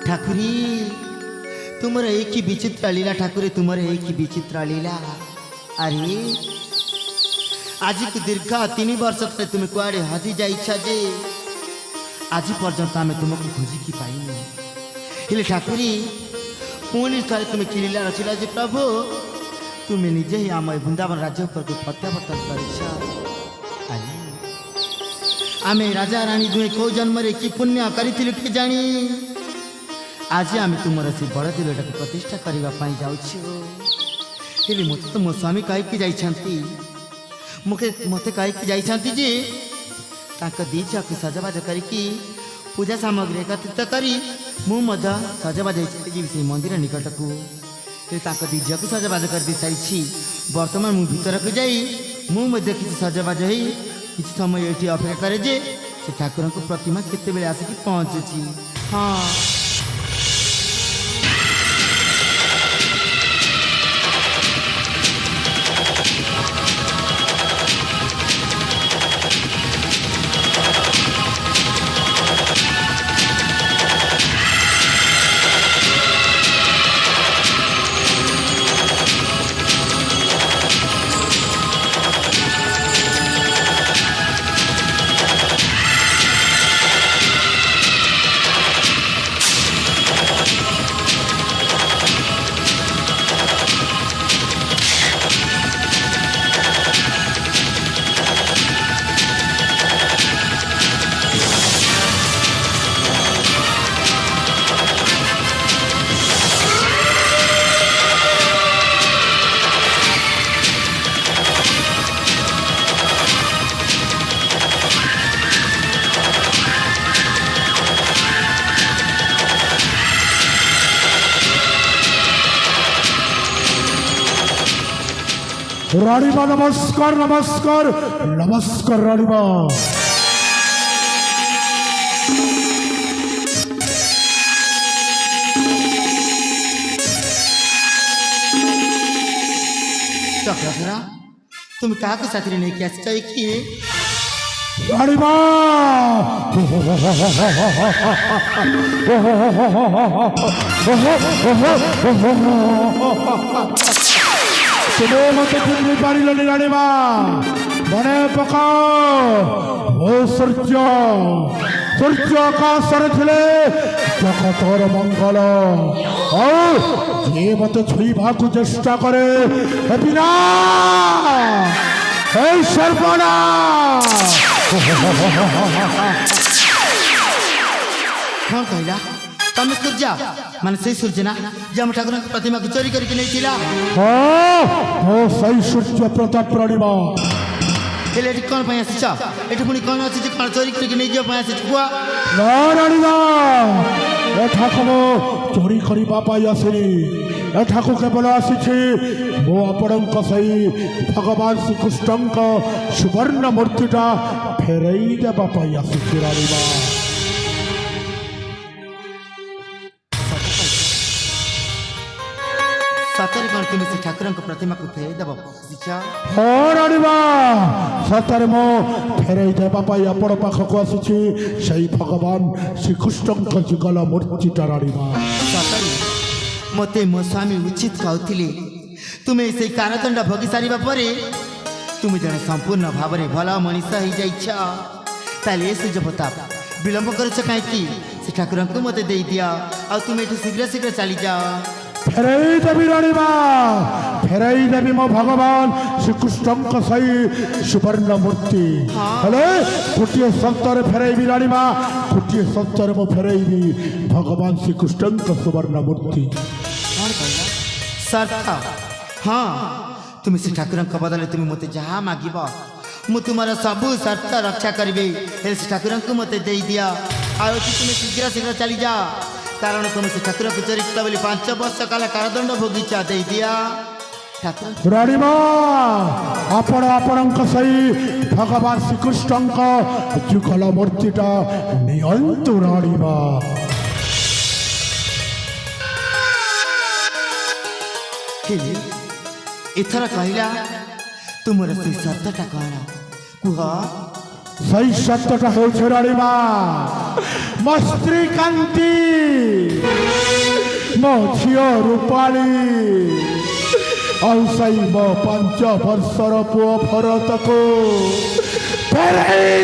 ठाकुरी तुमर एक ही विचित्र लीला ठाकुरी तुमर एक ही विचित्र लीला। अरे आज को दीर्घ 3 वर्ष तक तुम कुआड़े हजी जाइछा जे आज पर्यंत आम तुमको खोजिकी पाइनी हेले ठाकुरी पुणी थे तुम कि लीला रचिला जे प्रभु तुम्हें निजे ही आम वृंदावन राज्य पर प्रत्यावर्तन कर आम राजा रानी दुहे कौ जन्म कि पुण्य करूँ कि जानी आज आम तुम से बड़ दिलटा को प्रतिष्ठा करने जाऊँ मत तो मो स्वामी कहीकि जाती मत कहीकि जाती जे दी झील को सजबाज करके पूजा सामग्री एकत्रित करी मुझे सजबाज जी से मंदिर निकट को दी झील को सजबाज कर दी सारी बर्तमान मु भीतर को जाई मुझे किसी सजबाज हो किसी समय ये अपेक्षा करे जे से ठाकुर को प्रतिमा केते आसिक पहुँचुची। हाँ रानीबा नमस्कार नमस्कार नमस्कार रानीबा। तुम क्या साथी नहीं क्या कि रानीबा तुम्हें मत बुझी पारिलनि रानीबा मने पकाओ ओ सूर्य सूर्य आकाशर थिले जगतर मंगल और ये मत छुईबा को चेष्टा करे बिना हे सर्वना कौन कहला तम सूर्य मान से सूर्य ना जम ठाकुर प्रतिमा को चोरी करके नहीं थिला। हाँ सही सूर्य प्रताप रानीबा हेले एठी कौन पई आसी एठी पुणी कौन अछि जे कौन चोरी करके नहीं जे पई आसी बुआ ना रानीबा एठाको चोरी करबा पाई आसनी एठाको केवल आसी मो आपणक सही भगवान श्रीकृष्ण सुवर्ण मूर्तिटा फेरई देवा पाई आसी रानीबा। सतरे कौन तुम से ठाकुर प्रतिमा को फेर देव हाँ रानीबा सतरे मो फेरई देवा पाई आपण पाखक आसी से भगवान श्रीकृष्ण जुगल मूर्तिटा रानीबा। सतरे मते मो स्वामी उचित कहते तुम्हें से कारादंड भोगी सारा पर तुम जड़े संपूर्ण भाव में भल मनीष हो जाइए सूर्य प्रताप विलंब कर कहीं से ठाकुर को मत दे दिया आ तुम ये शीघ्र शीघ्र चली जाओ। फेरई देवी रानीबा फेरई देवी मो भगवान श्रीकृष्ण सही सुवर्ण मूर्ति हेले गोटे सप्तर फेरई रानीबा गोटे सप्तर मो फेरई भगवान श्रीकृष्ण सुवर्ण मूर्ति शर्त हाँ तुम से ठाकुर बदले तुम मत जहाँ मागिब मु तुम सबू शर्त रक्षा करी से ठाकुर को मत दे दिया आ तुम शीघ्र शीघ्र चली जा कारण तुम से ठाकुर को चोरी बोली 5 वर्ष काल कारादंड भोगीचा दे दिया ଠାକୁର ରାଣୀମା ଆପଣ ଆପଣଙ୍କ ସେଇ ଭଗବାନ ଶ୍ରୀକୃଷ୍ଣଙ୍କ ଯୁଗଳ ମୂର୍ତ୍ତିଟା ନିଅନ୍ତୁ ରାଣୀମା। ହେଲେ ଏଥର କହିଲା ତୁମର ସେଇ ସର୍ତ୍ତଟା କ'ଣ କୁହ। ସେଇ ସତ୍ୟଟା ହେଉଛି ରାଣୀମା ମୋ ସ୍ତ୍ରୀ କାନ୍ତି ମୋ ଝିଅ ରୂପାଳୀ ଆଉ ସେଇ ମୋ 5 ବର୍ଷର ପୁଅ ଭରତକୁ ଫେରେଇ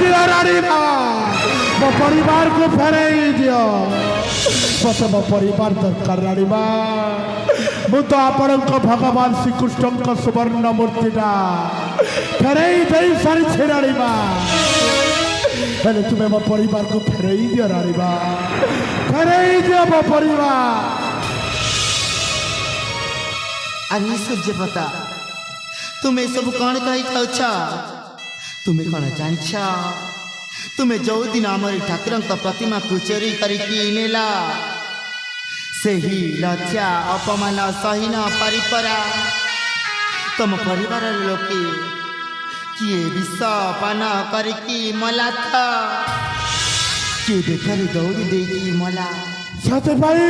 ଦିଅ ରାଣୀମା ମୋ ପରିବାରକୁ ଫେରେଇ ଦିଅ ମତେ ମୋ ପରିବାର ଦରକାର ରାଣୀମା। ମୁଁ ତ ଆପଣଙ୍କ ଭଗବାନ ଶ୍ରୀକୃଷ୍ଣଙ୍କ ସୁବର୍ଣ୍ଣ ମୂର୍ତ୍ତିଟା ଫେରେଇ ଦେଇ ସାରିଛି ରାଣୀମା। ହେଲେ ତୁମେ ମୋ ପରିବାରକୁ ଫେରେଇ ଦିଅ ରାଣୀମା ଫେରେଇ ଦିଅ ମୋ ପରିବାର। ଆରେ ସୂର୍ଯ୍ୟପତା ତୁମେ ଏସବୁ କ'ଣ କହିଥାଉଛ। ତୁମେ କ'ଣ ଜାଣିଛ ତୁମେ ଯେଉଁଦିନ ଆମର ଠାକୁରଙ୍କ ପ୍ରତିମାକୁ ଚୋରି କରିକି ନେଲ ସେହି ଲଜ୍ଜା ଅପମାନ ସହି ନ ପାରିପରା ତମ ପରିବାରର ଲୋକେ କିଏ ବିଷ ପାନ କରିକି ମଲା ତ କିଏ ବେକରେ ଦୌଡ଼ି ଦେଇକି ମଲା। ସେଥିପାଇଁ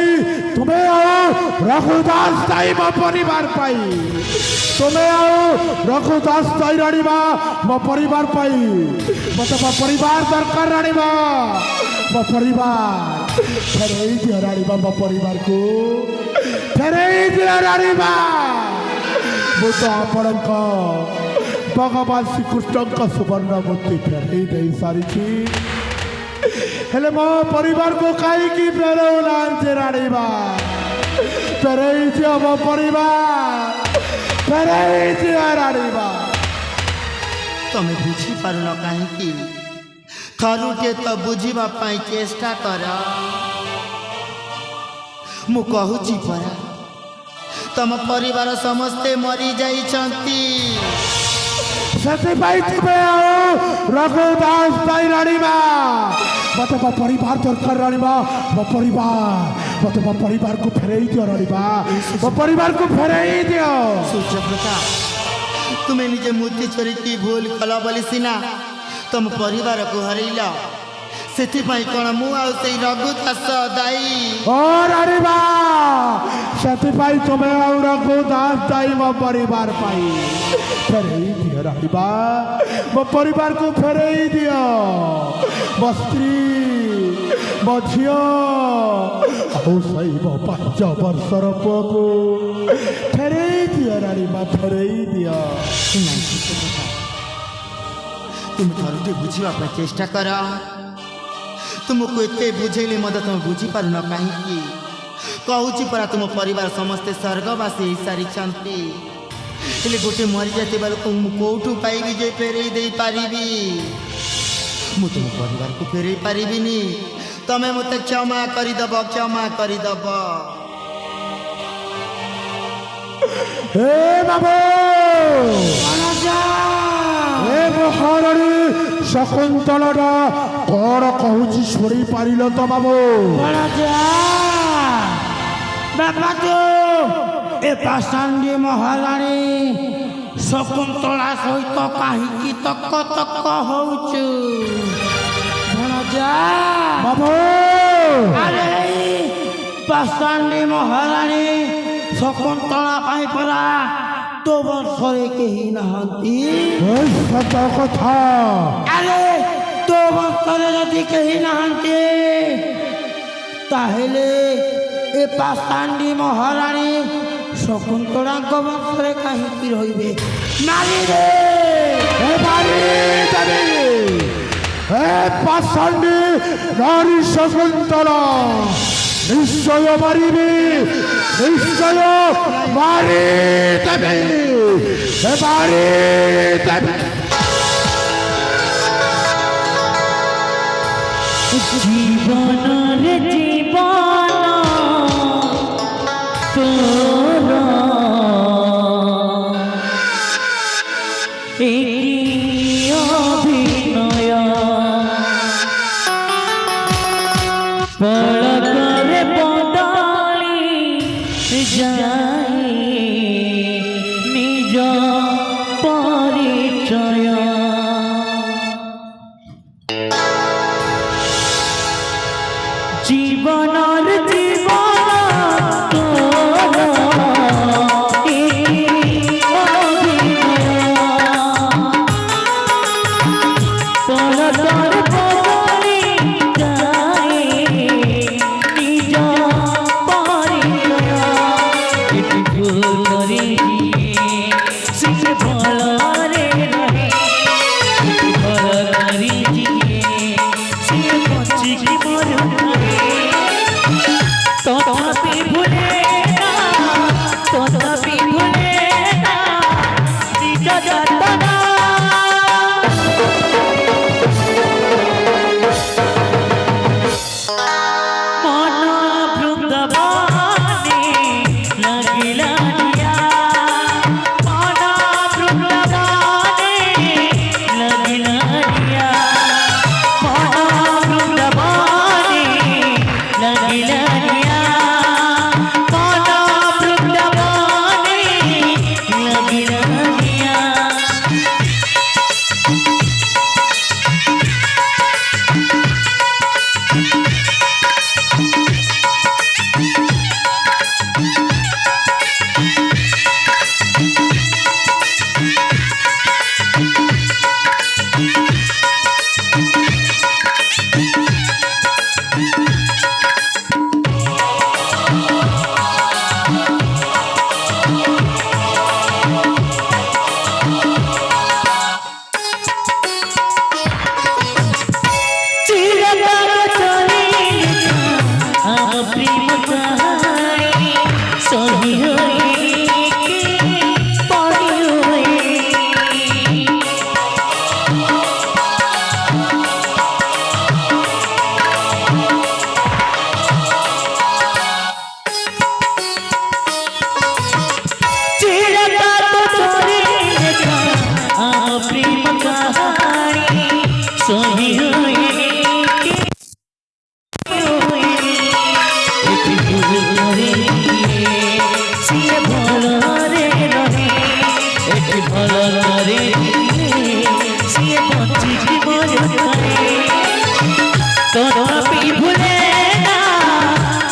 ତୁମେ ଆଉ ରଘୁଦାସ ଦାଇ ମୋ ପରିବାର ପାଇଁ ତୁମେ ଆଉ ରଘୁଦାସ ଦାଇ ରାଣୀମା ମୋ ପରିବାର ପାଇଁ ମତେ ମୋ ପରିବାର ଦରକାର ରାଣୀମା ମୋ ପରିବାର ଫେରେଇ ଦିଅ ରାଣୀମା ମୋ ପରିବାରକୁ ଫେରେଇ ଦିଅ ରାଣୀମା। ମୁଁ ତ ଆପଣଙ୍କ ଭଗବାନ ଶ୍ରୀକୃଷ୍ଣଙ୍କ ସୁବର୍ଣ୍ଣ ମୂର୍ତ୍ତି ଫେରେଇ ଦେଇ ସାରିଛି ହେଲେ ମୋ ପରିବାରକୁ କାହିଁକି ଫେରଉନାହାନ୍ତି ରାଣୀମା ଫେରେଇ ଦିଅ ମୋ ପରିବାର ଫେରେଇ ଦିଅ ରାଣୀମା। ତମେ ବୁଝିପାରୁନ କାହିଁକି ଥରୁଟିଏ ତ ବୁଝିବା ପାଇଁ ଚେଷ୍ଟା କର। ମୁଁ କହୁଛି ପରା ତମ ପରିବାର ସମସ୍ତେ ମରିଯାଇଛନ୍ତି। ସେଥିପାଇଁ ତୁମେ ଆଉ ରଘୁଦାସ ଦାଇ ରାଣୀମା ମତେ ମୋ ପରିବାର ଦରକାର ରାଣୀମା ମୋ ପରିବାର ମତେ ମୋ ପରିବାରକୁ ଫେରେଇ ଦିଅ ରାଣୀମା ମୋ ପରିବାରକୁ ଫେରେଇ ଦିଅ। ସୂର୍ଯ୍ୟପ୍ରତା ତୁମେ ନିଜେ ମୂର୍ତ୍ତି ଚୋରିକି ଭୁଲ କଲ ବୋଲି ସିନା ତମ ପରିବାରକୁ ହରେଇଲ ସେଥିପାଇଁ କ'ଣ ମୁଁ ଆଉ ସେଇ ରଘୁଦାସ ଦାୟୀ। ଓ ରାଣୀମା ସେଥିପାଇଁ ତୁମେ ଆଉ ରଘୁଦାସ ଦାଇ ମୋ ପରିବାର ପାଇଁ ଫେରେଇ ଦିଅ ରାଣୀମା ମୋ ପରିବାରକୁ ଫେରେଇ ଦିଅ ମୋ ସ୍ତ୍ରୀ ମୋ ଝିଅ ଆଉ ସେଇ ମୋ 5 ବର୍ଷର ପୁଅକୁ ଫେରେଇ ଦିଅ ରାଣୀମା ଫେରେଇ ଦିଅ। ତୁମେ ଥରୁଟେ ବୁଝିବା ପାଇଁ ଚେଷ୍ଟା କର। ତୁମକୁ ଏତେ ବୁଝେଇଲେ ମଧ୍ୟ ତୁମେ ବୁଝିପାରୁନ କାହିଁକି। କହୁଛି ପରା ତୁମ ପରିବାର ସମସ୍ତେ ସ୍ୱର୍ଗବାସୀ ହେଇସାରିଛନ୍ତି ହେଲେ ଗୋଟେ ମରିଯାଇଥିବା ଲୋକ ମୁଁ କେଉଁଠୁ ପାଇବି ଯେ ଫେରେଇ ଦେଇପାରିବି। ମୁଁ ତୁମ ପରିବାରକୁ ଫେରେଇ ପାରିବିନି ତମେ ମୋତେ କ୍ଷମା କରିଦେବ କ୍ଷମା କରିଦେବ। ହେ ବାବୁ ଏ ମହାରାଣୀ ଶକୁନ୍ତଳା କ'ଣ କହୁଛି ଶୁଣି ପାରିଲ ତ ବାବୁ। ବାପା ତୁ ଏ ପାଷାଣ୍ଡୀ ମହାରାଣୀ ଶକୁନ୍ତଳା ସହିତ କାହିଁକି ତକ ତକ ହଉଛୁ ଭଣଜା। ବାବୁ ଆରେ ପାଷାଣ୍ଡୀ ମହାରାଣୀ ଶକୁନ୍ତଳା ପାଇଁ ପରା ତୋ ବଂଶରେ କେହି ନାହାନ୍ତି। ସତ କଥା। ଆରେ ତୋ ବଂଶରେ ଯଦି କେହି ନାହାନ୍ତି ତାହେଲେ ଏ ପାଷାଣ୍ଡୀ ମହାରାଣୀ ଶକୁନ୍ତଳାଙ୍କ ବଂଶରେ କାହିଁକି ରହିବେ। ମାରିଦେ ଏ ପାଷାଣ୍ଡୀ ନାରୀ ଶକୁନ୍ତଳା ନିଶ୍ଚୟ ମାରିବି ନିଶ୍ଚୟ ମାରିଦେବେ ମାରିଦେବେ। জীবনের জীবন তোর এই অভিনয় পলকরে বদলি যা যাতনা মন বৃন্দাবনে লাগিলা দিয়া মন বৃন্দাবনে লাগিলা দিয়া মন বৃন্দাবনে লাগিলা দিয়া মন বৃন্দাবনে লাগিলা দিয়া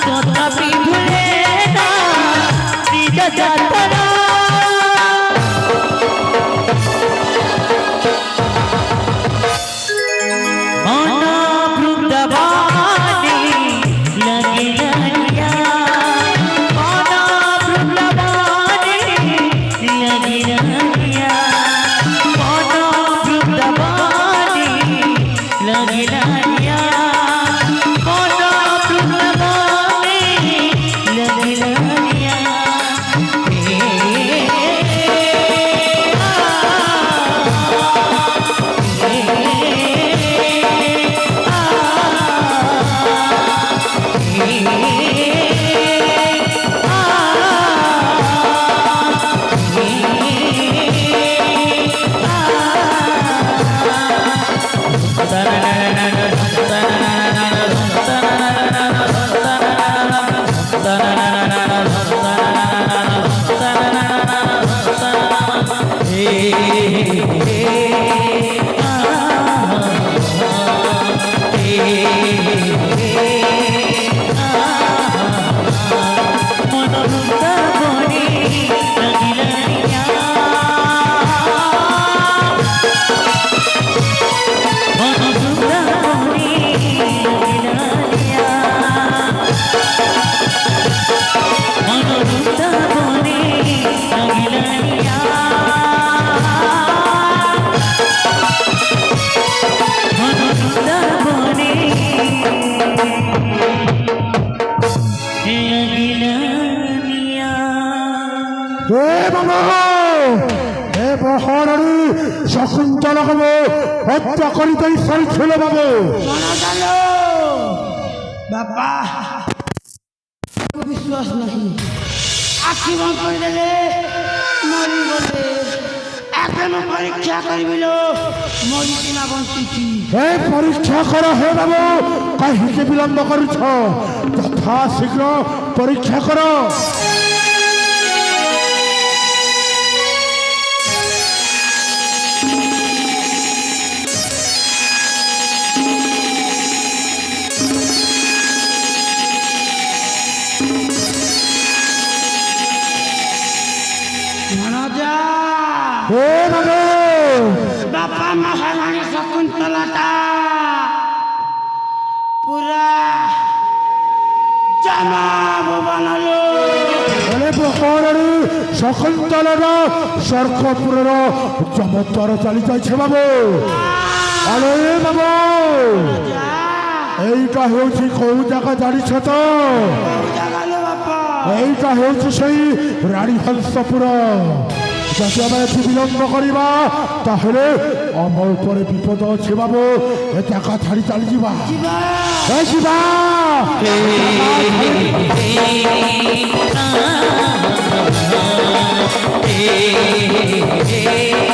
तथापि भूले ना निज जातना मन बृंदावने লাগিলা দিয়া मन बृंदावने লাগিলা দিয়া मन बृंदावने লাগিলা দিয়া শকুন্তলাকে হত্যা করিতেই চলছিল বাবু। বাবা বিশ্বাস নাহি আখি বন্ধ করে দেলে মরি বলে এখনো পরীক্ষা করিবিল মরি কিনা বঞ্চিছি। এই পরীক্ষা করা হে বাবু, কাহিকে বিলম্ব করুছ, যথা শীঘ্র পরীক্ষা কর। বাবা মহারানী শকুন্তলাটা পুরা জামাব বানালো। শকুন্তলার স্বর্গপুরের চমৎকার চালি যাইছে বাবু। আরে বাবু, এইটা হচ্ছে কোন জায়গা জানিছ তো? এইটা হচ্ছে সেই রানী হংসপুর। যদি আমি একটু বিলম্ব করিবা তাহলে আমার উপরে বিপদ আছে বাবু এটা একা ছাড়ি চালি যা শিবা Hey, hey, hey.